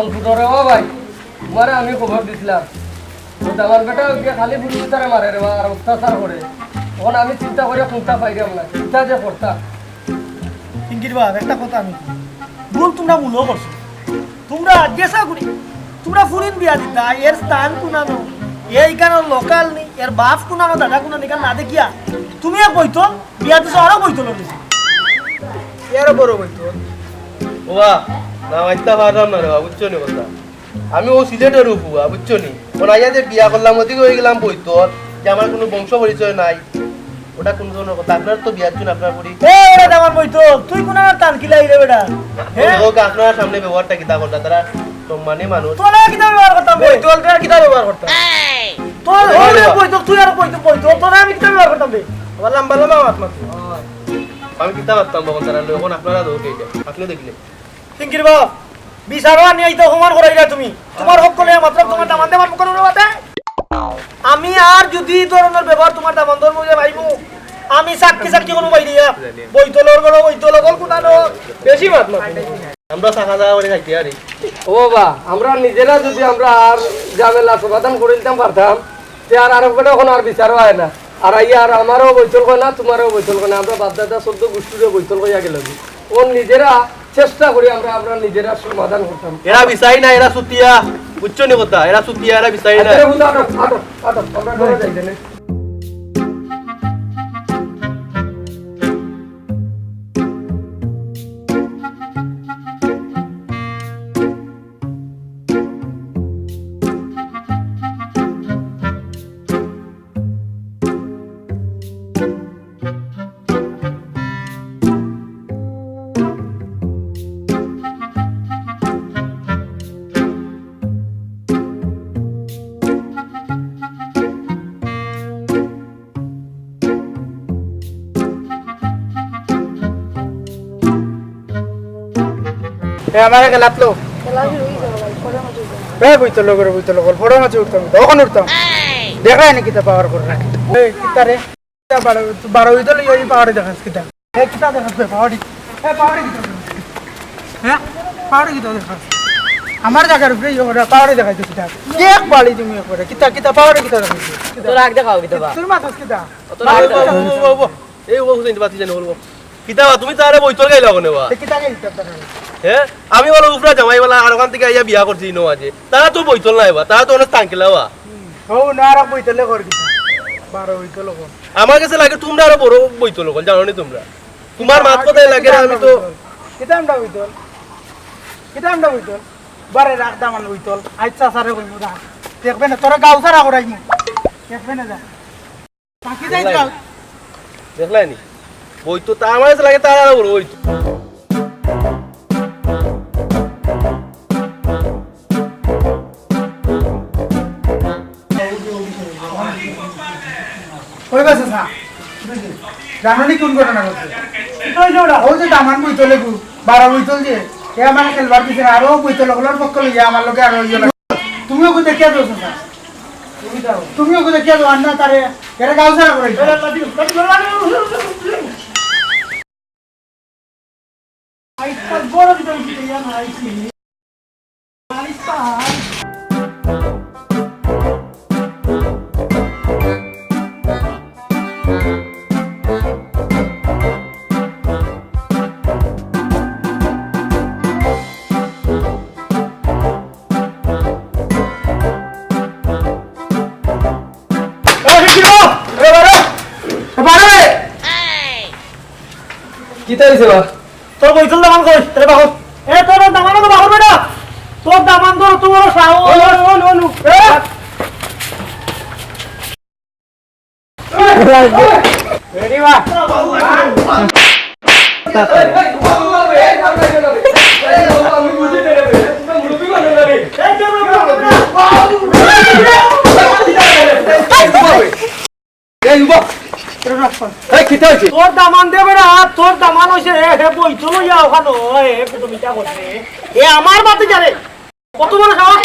ফুটরে ও ভাই তোমারে আমি খবর দিছিলাম তো আমার বেটা গিয়ে খালি বুঝি তারে মারে রে আর অত্যাচার করে তখন আমি চিন্তা করে কোনটা পাইলাম না চিন্তা যে করতাম পিঙ্কির বাপ একটা কথা আমি ভুল তোমরা মূলও করছো তোমরা গেছা করি তোমরা ফুরিন বিয়া দিতা এর স্থান কুনানো এইখানে লোকাল নি এর বাপ কুনানো দাদা কুনানো এখানে না দেখিয়া তুমি এক বইতো বিয়া দিছো আরো বইতো লড়েছি এর বড় বইতো ওয়া না আইতা পারলাম না রে বাবা বুঝছো নি কথা আমি ও সিলেটের উপুয়া বুঝছো নি ওনা আইয়া যে বিয়া করলাম ওদিকে হয়ে গেলাম বইতো যে আমার কোনো বংশ পরিচয় নাই ওটা কোন ধরনের কথা আপনার তো বিয়ার জন্য আপনার পরি এটা আমার বইতো তুই কুনানো টান কিলাই রে বেটা লোক আপনার সামনে ব্যবহারটা কিতা করতা তারা সম্মানী মানুষ তোরা কিতা ব্যবহার করতাম বইতোলটা কিতা ব্যবহার করতাম তোর ওরে বইতো তুই আর বইতো বইতো তোরা আমি কিতা ব্যবহার করতাম বে বললাম বললাম আত্মা আমি কিতা করতাম বকন তারা লোক আপনারা লোক এইটা আপনি দেখলে পিঙ্কির বাপ বিচারও আনি আইতো সমান করাইলা তুমি তোমার হক কলে মাত্র তোমার দামান দেবার মুখ করো বাতে আমি আর যদি ধরনের ব্যবহার তোমার দামান ধর মজে ভাইবো আমি সাক্ষী সাক্ষী কোনো ভাই দিয়া বইতলর গড় বইতল গল কুনানো বেশি মাত না আমরা সাকা জায়গা করে খাইতে আরে ও বাবা আমরা নিজেরা যদি আমরা আর ঝামেলা সমাধান করে দিতাম পারতাম যে আর আরো করে এখন আর বিচারও হয় না আর আইয়া আর আমারও বৈতল হয় না তোমারও বৈতল হয় না আমরা বাপ দাদা চোদ্দ গোষ্ঠীরও বৈতল হইয়া গেল ও নিজেরা চেষ্টা করি আমরা আমরা নিজেরা সমাধান করতাম এরা বিচাই না এরা সুতিয়া বুঝছো নি কথা এরা সুতিয়া এরা বিচাই না আমরা ঘরে যাইতে না আমারে গেলাতলো এ বইতল করে বইতল গল ফড়া মাছ উঠতাম তখন উঠতাম দেখায় না কিতা পাওয়ার করে রাখি এই কিতা রে বারো হইতল এই পাওয়ারে দেখাস কিতা এ কিতা দেখাস পাওয়ারি এ পাওয়ারি কিতা হ্যাঁ পাওয়ারি কিতা দেখাস আমার জায়গার উপরে ওরা পাওয়ারে দেখাইছে কিতা এক বাড়ি তুমি করে কিতা কিতা পাওয়ারে কিতা দেখাইছে তোরা আগ দেখাও কিতা বা তোর মাথাস কিতা এই ও বুঝিনি বাতি জানি বলবো কিতা তুমি তারে বইতল গাইলা কোনে বা কিতা কে কিতা তারা হ্যাঁ আমি বলো উপরা জামাই বলা আর ওখান থেকে আইয়া বিয়া করছি নো আজে তারা তো বইতল নাই বা তারা তো অনেক টাঙ্কিলাওয়া ও না আর বইতলে কর কিতা বারো হইতল কর আমার কাছে লাগে তোমরা আরো বড় বইতল কোন জানো নি তোমরা তোমার মাত কথাই লাগে না আমি তো কিতা আমরা হইতল কিতা আমরা হইতল বারে রাখ দামান হইতল আচ্ছা সারে কইমু দা দেখবে না তোরা গাও সারা করাইমু দেখবে না যা বাকি যাই যাও দেখলাই নি বই তো তা আমার কাছে লাগে তারা আরো বড় বই কই গেছে সা জানোনি কোন ঘটনা ঘটছে কই জোড়া ও যে দামান বইতলে গু 12 বইতল যে এ আমার খেলবার দিছে আরো বইতল গুলোর পক্ষ লইয়া আমার লগে আরো ইয়া তুমিও কো দেখিয়া দোছ সা তুমিও কো দেখিয়া দো আন্না তারে এরা গাও সারা করাই আইতা বড় দিতে ইয়া না আইছি আইতা কিতা হইছে বা তোর বইতল দামান কই তোর বাহু এ তোর দামান তো বাহু বেটা তোর দামান ধর তোর সাও রেডি বা আমি বুঝি দেবে মুরবি বানানো লাগে এই উবা তোর দামান দেবে না তোর দামান হইছে হে বইতল ইয়া ওখানে এ তুমি তা করছে এ আমার বাতে জানে কত বড় সাহস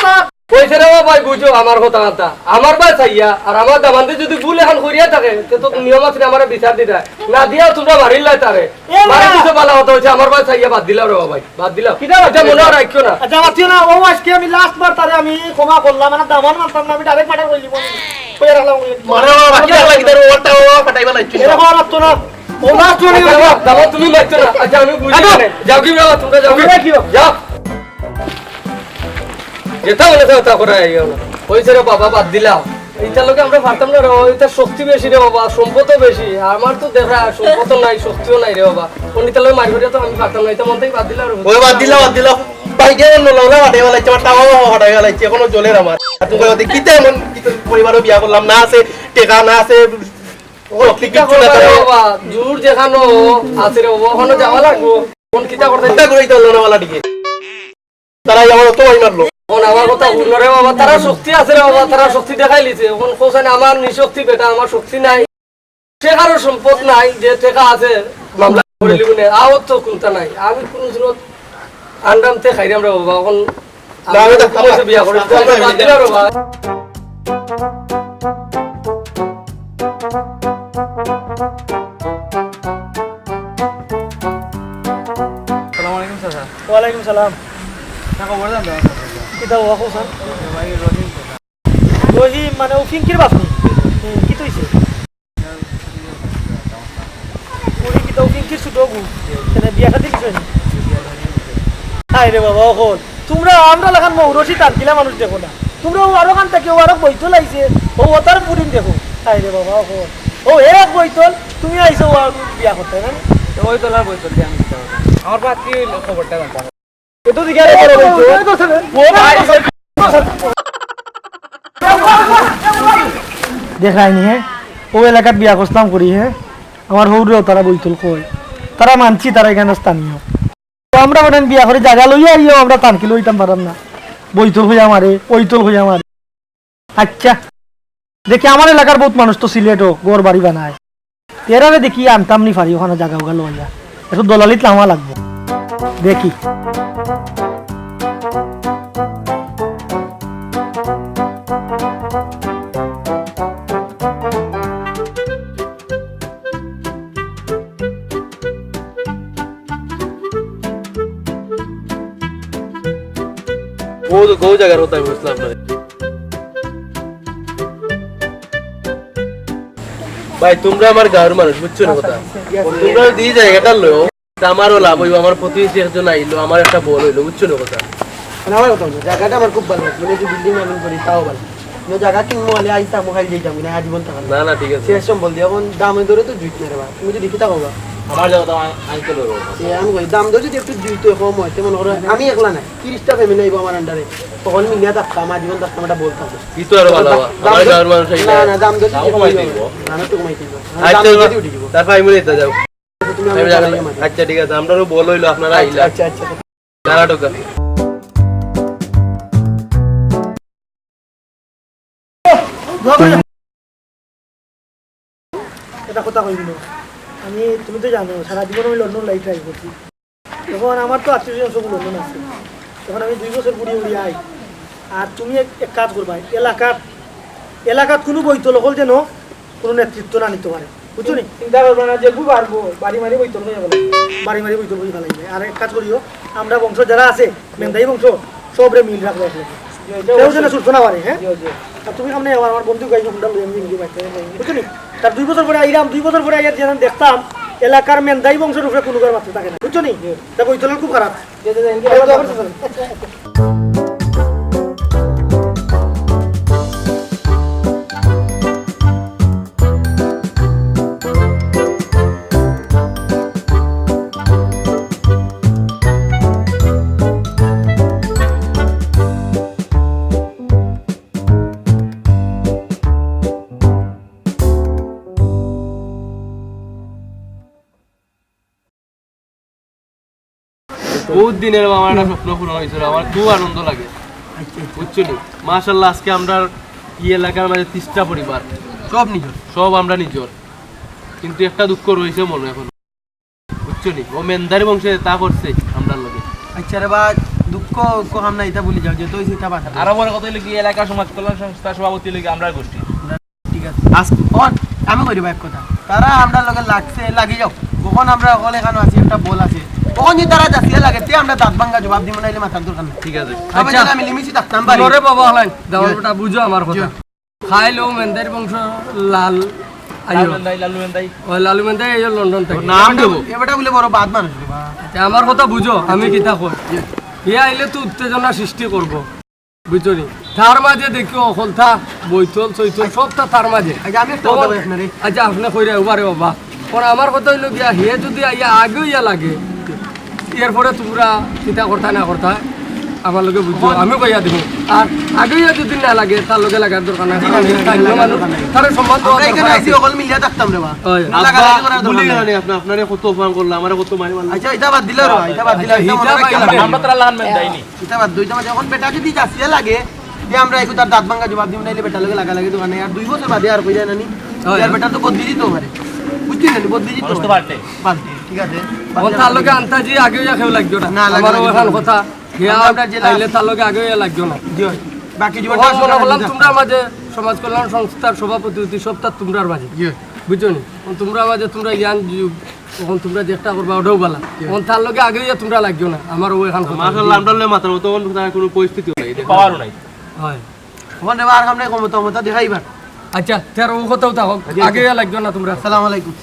কইছে রে ভাই বুঝো আমার কথা কথা আমার ভাই চাইয়া আর আমার দামান্তে যদি ভুল এখন করিয়া থাকে তো নিয়ম আছে আমার বিচার দিতা না দিয়া তোমরা মারিল লাই তারে মারি কিছু ভালো কথা হইছে আমার ভাই চাইয়া বাদ দিলাও রে ভাই বাদ দিলাও এটা মনে রাখিও না আচ্ছা মাতিও না ও আজকে আমি লাস্ট বার তারে আমি ক্ষমা করলাম মানে দামান মানতাম না আমি ডাইরেক্ট মার্ডার করে দিব কই রাখলাম মারা বাকি রাখলা কি তার ওটা ফাটাইবা লাইছি এরকম আর তো না ও লাস্ট করে দামা তুমি মারছো না আচ্ছা আমি বুঝি না যাও কি বাবা তোমরা যাও কি যাও যেটা বলে তা করে আইও না কইছে রে বাবা বাদ দিলাও এইটা লোকে আমরা পারতাম না রে এটা শক্তি বেশি রে বাবা সম্পদও বেশি আমার তো দেখা সম্পদ নাই শক্তিও নাই রে বাবা কোনটা লোক মারবে তো আমি পারতাম না এটা মন থেকে বাদ দিলাও রে ওই বাদ দিলাও বাইকে নলালা ফাটাইবা লাইছি আমার টাকা ফাটাইবা লাইছি এখনো চলে আমার তুমি কইতে কিতে এমন পরিবারও বিয়া করলাম না আছে টাকা না আছে শক্তি কিছু না তারে বাবা জোর দেখানো আছে রে বাবা ওখানে যাওয়া লাগবো কোন কিটা করতে চিন্তা করেই তো না वाला দিকে তারা আমার তো ওই মারলো কোন আমার কথা শুনো রে বাবা তারা শক্তি আছে রে বাবা তারা শক্তি দেখাই লিছে কোন কোসানে আমার নিশক্তি বেটা আমার শক্তি নাই টেকারও সম্পদ নাই যে টেকা আছে মামলা করে লিবনে আও তো কোনটা নাই আমি কোন জরুরত আন্ডামতে খাইরাম রে বাবা কোন আমি তো কইছে বিয়া করে বাদ দিলা রে বাবা আসসালামু আলাইকুম চাচা ওয়ালাইকুম সালাম না খবর জান দাও কিটা ওয়া কোসান ভাই রহিম রহিম মানে ও ফিঙ্কির বাপনি কি তইছে ওই কি তো ফিঙ্কির ছোট গু এনে বিয়া খাতে কিছু না হাই রে বাবা ওখন তোমরা আমরা লাগান মৌরসি তারকিলা মানুষ দেখো না তোমরা আরো খান থেকে আরো বইতো লাইছে ও ওতার পুরিন দেখো হাই রে বাবা ওখন ও এক বইতল তুমি আইছো বিয়া করতে না ওই তোলার বই চলতে আমি দিতে হবে আমার বাদ কি খবরটা জানতাম এত দিকে বড় বইতো ও ভাই দেখায়নি হ্যাঁ ও এলাকার বিয়া করতাম করি হ্যাঁ আমার হৌরেও তারা বইতল কই তারা মানছি তারা এখানে স্থানীয় তো আমরা বলেন বিয়া করে জায়গা লইয়া আইও আমরা তানকি লইতাম পারাম না বইতল হইয়া মারে ওইতল হইয়া মারে আচ্ছা দেখি আমার এলাকার বহুত মানুষ তো সিলেটও গড় বাড়ি বানায় তেরারে দেখি আনতাম নি পারি ওখানে জায়গা ওগা লইয়া একটু দলালিত লামা লাগবো দেখি গো জায়গার কথা আমি বুঝলাম না ভাই তোমরা আমার গাঁর মানুষ বুঝছো না কথা তোমরা যদি এই জায়গাটা লো আমারও লাভ হইব আমার প্রতিবেশী একজন আইলো আমার একটা বল হইলো বুঝছো না কথা আমার কথা না জায়গাটা আমার খুব ভালো লাগছে মানে বিল্ডিং আমি করি তাও ভালো কিন্তু জায়গা কিনবো হলে আইতাম খাই যাইতাম না আজীবন থাকা না না ঠিক আছে শেষ সম্বল দিয়ে এখন দামে ধরে তো জুইত না রে বা তুমি যদি কিতা কবা আমার জায়গা তো আঙ্কেল আমি কই দাম ধরে যদি একটু জুইত কম হয় তেমন ওরা আমি একলা না 30টা ফ্যামিলি আইবো আমার আন্ডারে তখন মিলিয়া থাকতাম আজীবন থাকতাম এটা বলতাম কি তো আরো ভালো আমার গাঁর মানুষ না না দাম ধরে কমাই দিব না তো কমাই দিব দাম আচ্ছা ধরে উঠে দিব তার ফাইভ মিনিট যাও তুমি আমি আমার জানি। আচ্ছা ঠিক আছে আমরাও বল হইলো আপনারা আইলা আচ্ছা আচ্ছা নানা টাকা এটা কথা কইছিল আমি তুমি তো জানো সারা জীবন আমি লন্ডন লাইফ ট্রাই করছি তখন আমার তো আত্মীয় সব লন্ডন আছে তখন আমি 2 বছর ঘুরিয়ে ঘুরিয়ে আই আর তুমি এক কাজ করবা এলাকাত কোনো বৈতল হল যেন কোনো নেতৃত্ব না নিতে পারে বুঝছো নি চিন্তা করবো না যে পারবো বাড়ি মারি বৈতল হয়ে গেল বাড়ি মারি বৈতল হয়ে ভালো আর এক কাজ করিও আমরা বংশ যারা আছে মেন্দাই বংশ সবরে মিল রাখবো কেউ যেন সুস্থ না পারে হ্যাঁ আর তুমি সামনে আমার বন্ধু গাইছো হুন্ডা লই আমি নিজে বাইতে বুঝছো নি তার 2 বছর পরে আইরাম 2 বছর পরে আইয়ার যেন দেখতাম এলাকার মেন্দাই বংশের উপরে কোনো কার মাত্র থাকে না বুঝছো নি তা বৈতলের খুব খারাপ বহুত দিনের আমার একটা স্বপ্ন পূরণ হয়েছিল আমার খুব আনন্দ লাগে বুঝছো নি মাশাল্লাহ আজকে আমরা এই এলাকার মাঝে 30টা পরিবার সব নিজর সব আমরা নিজর কিন্তু একটা দুঃখ রয়েছে মনে এখন বুঝছো নি ও মেন্দারি বংশে তা করছে আমরা লগে আচ্ছা রে বা দুঃখ কম না এটা বলি যাও যে তুই সেটা বাদ আরো বড় কথা হলো কি এলাকা সমাজ কল্যাণ সংস্থার সভাপতি লগে আমরা গোষ্ঠী ঠিক আছে আমি করি এক কথা তারা আমরা লগে লাগছে লাগি যাও কখন আমরা অকল এখানে আছি একটা বল আছে কখন যদি তারা যাচ্ছে লাগে তে আমরা দাঁত ভাঙ্গা জবাব দিব নাইলে মাথার দরকার নাই ঠিক আছে আচ্ছা আমি লিমিটে থাকতাম পারি নরে বাবা হলেন দাওয়ালটা বুঝো আমার কথা খাইলো মেন্দার বংশ লাল আইও লালু মেন্দাই ওই লালু মেন্দাই এই লন্ডন থেকে নাম দেবো এবারটা বলে বড় বাদ মানুষ রে বাবা। তে আমার কথা বুঝো আমি কিতা কই ইয়া আইলে তো উত্তেজনা সৃষ্টি করব বুঝছনি তার মাঝে দেখো অকলতা বৈতল চৈতল সবটা তার মাঝে আচ্ছা আমি একটা কথা বলি আপনারে আচ্ছা আপনি কইরা উবারে বাবা পরে আমার কথা হইলো গিয়া হে যদি আইয়া আগে ইয়া লাগে এরপরে তোমরা কিতা করতা না করতা আমার লগে বুঝছো আমি কইয়া দিব আর আগে ইয়া যদি না লাগে তার লগে লাগার দরকার নাই কারণ এই স্থানীয় মানুষ তার সম্মান দেওয়া আমরা এখানে দরকার আইছি আছে। অকল মিলিয়া থাকতাম রে বাবা ওই, না লাগালাগি করার দরকার ভুলে নাই। গেলেন আপনি আপনারে কত অপমান করলাম আমারে কত মারি মারলাম আচ্ছা এটা বাদ দিলে রে এটা বাদ দিলে আচ্ছা, এটা মনে হিটা রাখতে পাইলাম। হবে। আমরা তারা লান মেন্দাইনি এটা বাদ দুইটা মাঝে এখন বেটা যদি যাচ্ছে লাগে যে আমরা একটু তার দাঁত ভাঙ্গা জবাব দিব নাইলে বেটা লগে লাগালাগি দোকানে আর 2 বছর বাদে আর কই যায় নানি ওই, আর বেটা তো বদলি দিতে পারে বুঝছিস না বদলি দিতে মানুষ তো পারে বাড়তে বাদ দে, ঠিক আছে ও তার লগে আন্তাজি আগে ইয়া কেউ লাগতো না না, লাগে আমার না, ওখান লাগে না। কথা হিয়া আমরা জেলা- আইলে তার লগে আগে ইয়া লাগতো না জি হয়। বাকি ওখান জীবনটা মনে করলাম তোমরা মাঝে সমাজ কল্যাণ সংস্থার সভাপতি অতি সপ্তাহ তোমরার মাঝে জি হয়। বুঝছো নি তোমরা মাঝে তোমরা জ্ঞান তখন তোমরা চেষ্টা করবা ওটাও বলা তখন তার লগে আগে ইয়া তোমরা লাগতো না আমার ওখান কথা মাশাআল্লাহ আমরা মাথার মতো কোনো পরিস্থিতি নাই পাওয়ারও নাই হয় ওখানে আর আমরা ক্ষমতা দেখাইবার আচ্ছা তার ও কথাও থাকুক আগে ইয়া লাগতো না তোমরা আসসালামু আলাইকুম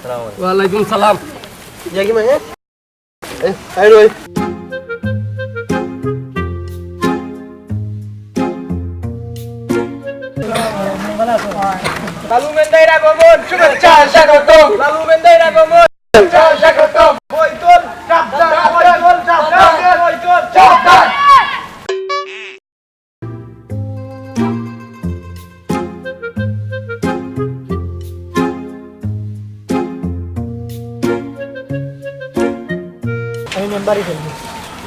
ওয়ালাইকুম সালাম জাকি ভাই আই রই লালু মেন্দাইর আগমন শুভেচ্ছা স্বাগতম লালু মেন্দাইর আগমন শুভেচ্ছা স্বাগতম বৈতল সাবধান বৈতল সাবধান বৈতল সাবধান আমি মেম্বারই ফেলবো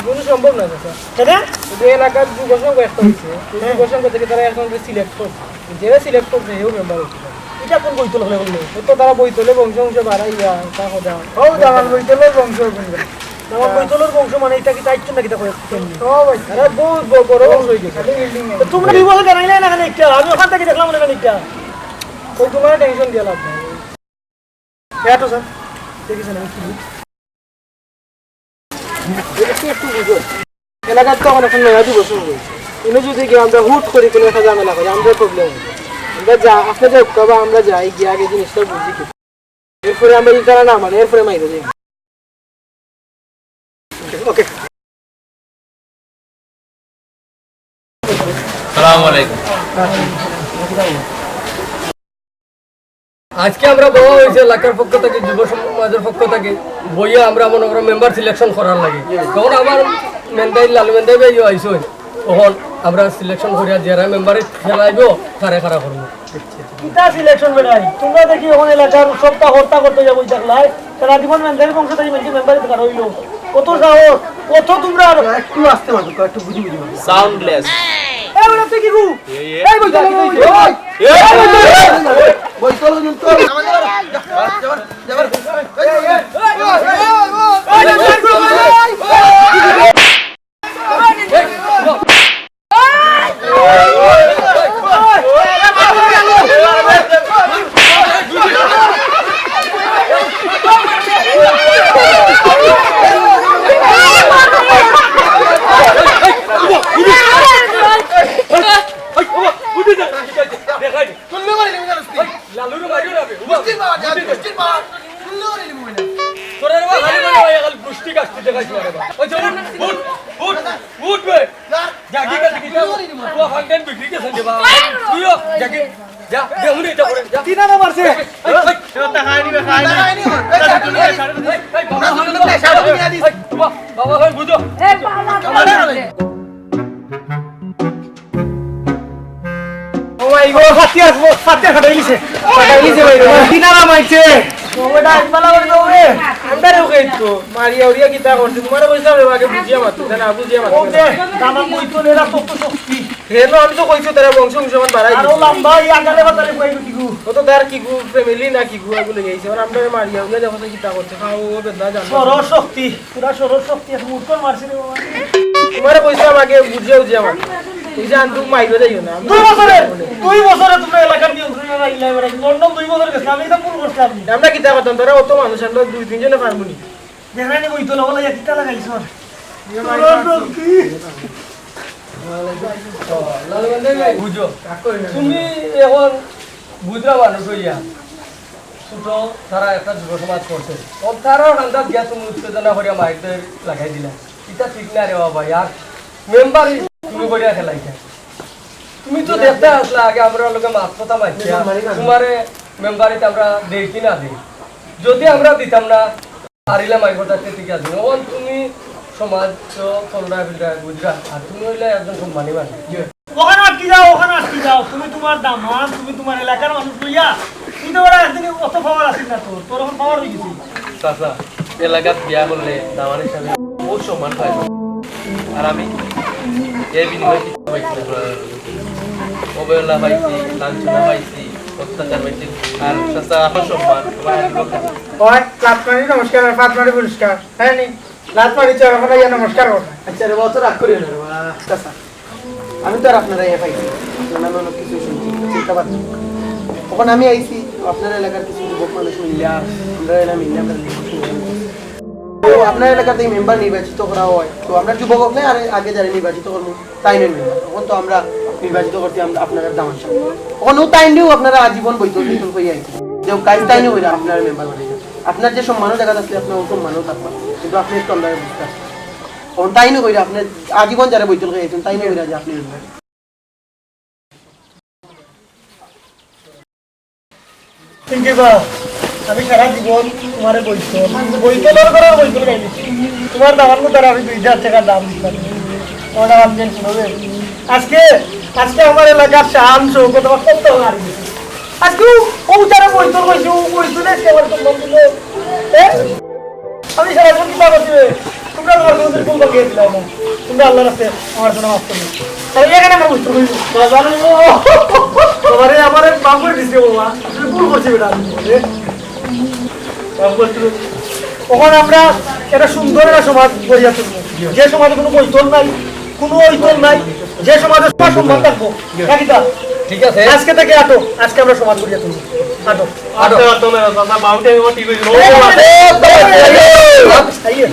কোনো সম্ভব না স্যার কেন যদি এলাকার যুবসংঘ একটা হয়েছে যুবসংঘ থেকে তারা এখন সিলেক্ট করছে যারা সিলেক্ট করছে এও মেম্বার হচ্ছে এটা কোন বইতল হলে বললো তো তারা বইতলে বংশ বংশ বাড়াইয়া তা কথা ও জামান বইতলের বংশ আমার বইতলের বংশ মানে এটা কি চাইছো নাকি তা কেমনি আরে বহুত বড় বংশ হয়ে গেছে তোমরা দুই বছর জানাইলে না খালি একটা আমি ওখান থেকে দেখলাম না খালি একটা ওই তোমার টেনশন দিয়ে লাভ নাই এটা স্যার দেখেছেন আমি কি একটু বুঝো এলাকার তো আমার এখন নয়া বছর হয়েছে ইনো যদি গিয়ে আমরা হুট করি কোনো একটা ঝামেলা করি আমরা প্রবলেম আমরা যা আপনি যে কবা আমরা যাই গিয়ে আগে জিনিসটা বুঝি কি এরপরে আমরা যদি তারা না মানে এরপরে মাইরে যাই ওকে আসসালামু আলাইকুম আজকে আমরা বড় হয়েছে এলাকার পক্ষ থেকে যুব সমাজের পক্ষ থেকে বইয়ে আমরা মনে করো মেম্বার সিলেকশন করার লাগে তখন আমার মেন্দাই লালু মেন্দাই ভাই আইসো তখন আমরা সিলেকশন করিয়া যারা মেম্বারে খেলাইব কারে কারা করবো কিতা সিলেকশন বেড়াই তোমরা দেখি ওখানে এলাকার সবটা হত্যা করতে যাবো দেখলাই তারা জীবন মেন্দারি বংশ থেকে মেনকে মেম্বারে থাকা রইলো কত সাহস কত তোমরা একটু আসতে মাত্র একটু বুঝি বুঝি বলো। সাউন্ডলেস এই বলে তুই কি গু এই বই চলো বৈতল কিন্তু আমাদের যাবার কিনা মারছে বাবা ভাই বুঝো ও মাই গো হাতি আসবো হাতি খাটাইলিছে ভাই কিনারা মাইছে ওটা আজমালা করে দৌড়ে আন্ডারে ওকে তো মারিয়া উড়িয়া কিতা করছে তোমার পয়সা রে আগে বুঝিয়া মারতো না বুঝিয়া মারতো ওকে দামান কইতো এরা তত শক্তি হেলো আমি তো কইছো তারা বংশ বংশমান বাড়াই আরো লম্বা ই আগালে বাতালে কইলো কি গু ও তো তার কি গু ফ্যামিলি না কি গু এগুলো গেছে আর আমরা মারিয়া উড়িয়া দেখো কিতা করছে খাও বেদনা জানো সরল শক্তি পুরা সরল শক্তি আছে মুটকর মারছে রে বাবা তোমার পয়সা আগে বুঝিয়ে বুঝিয়ে আমার এই যে আনতু মাইরো যাইও না 2 বছরে তোমরা এলাকার নিয়ন্ত্রণে রাখলে এবারে লন্ডন 2 বছর গেছে আমি এটা ভুল করছিলাম আমরা কিতা করতাম তোরা অত মানুষ আমরা 2-3 জনে পারবনি দেখানি ওই তো লগলা কিটা লাগাইছ বুঝো তুমি এখন বুঝরা মানুষ হইয়া ছোট তারা একটা যুব সমাজ করছে তারাও ঠান্ডাত গিয়া তুমি উত্তেজনা করিয়া মাইকদের লাগাই দিলা এটা ঠিক না রে বাবা ইয়ার মেম্বার তুমি করিয়া খেলাইছে তুমি তো দেখতে আসলা আগে আমরা লোকে মাছ কথা মারছি তোমারে মেম্বারিতে আমরা দেই কি না দিই যদি আমরা দিতাম না হারিলে মাইকটা ঠিক আছে ওন তুমি সমাজ চলরা ফিলরা বুঝরা আর তুমি হইলে একজন সম্মানী মানুষ ওখানে আটকে যাও তুমি তোমার দামান তুমি তোমার এলাকার মানুষ লইয়া তুই তো ওরা একদিন অত পাওয়ার আসিস না তোর এখন পাওয়ার হয়ে গেছিস চাচা এলাকাত বিয়া করলে দামান হিসাবে বহুত সম্মান পাই আর আমি এর বিনিময়ে কিছু পাইছি না অবহেলা পাইছি লাঞ্ছনা পাইছি অত্যাচার পাইছি আর চাচা আমার সম্মান আমার আজীবন থাকে। ওই লাতমারি নমস্কার আর ফাতমারি পুরস্কার হ্যাঁ নি লাতমারি চড়া কথা ইয়া নমস্কার করো আচ্ছা রে বছর রাগ করিও না রে বাবা। চাচা আমি তো আর আপনারা এ পাইছি অন্যান্য অনেক কিছু শুনছি চিন্তা পাচ্ছি তখন আমি আইছি আপনার এলাকার কিছু যুবক মানুষ মিলিয়া আমরা এলাকা মিলিয়ে আমরা তো আপনার এলাকাতে মেম্বার নির্বাচিত করা হয় তো আমরা যুবক হলে আর আগে যারা নির্বাচিত করবো তাই নয় মেম্বার তখন তো আমরা নির্বাচিত করতে আমরা আপনারা দামান সাথে তখন ও তাই নিয়েও আপনারা আজীবন বৈঠক বিতল করে আইছি যে কাজ তাই নিয়ে হইলে আপনার মেম্বার বানাই আপনার যে সম্মানও দেখা যাচ্ছে আপনার ও সম্মানও থাকবে কিন্তু আপনি একটু অন্যায় বুঝতে তখন তাই নিয়ে হইলে আপনার আজীবন যারা বৈঠক করে আইছেন তাই নিয়ে হইলে যে আপনি মেম্বার আমি সারা জীবন তোমার বইতলের করে বইতল গাইছি তোমার দামান দ্বারা আমি 2000 টাকা দাম দিতাম তোমার দাম দেন শুনবে আজকে আমার এলাকার শান শৌকত কত আর আজকে ও যারা বইতল কইছে ও বইতলে কেবল সম্মান দিল আমি সারা জীবন কি পাবো তোমরা আমার তোমাদের কোন বাগিয়ে দিলাই না তোমরা আল্লাহর কাছে আমার জন্য মাফ করবে আর এখানে আমার বুঝতে হইল তোমারে আমারে মাফ করে দিছে বাবা তুমি ভুল করছি বেটা ওখানে আমরা একটা সুন্দর একটা সমাজ গড়িয়া তুলবো যে সমাজে কোনো বৈতল নাই কোনো ঐতল নাই যে সমাজে সবার সম্মান থাকবো ঠিক আছে আজকে থেকে আজকে আমরা সমাজ গড়িয়া তুলবো আটো আটো না দাদা বাউটে আমার ঠিক হইলো আইয়ে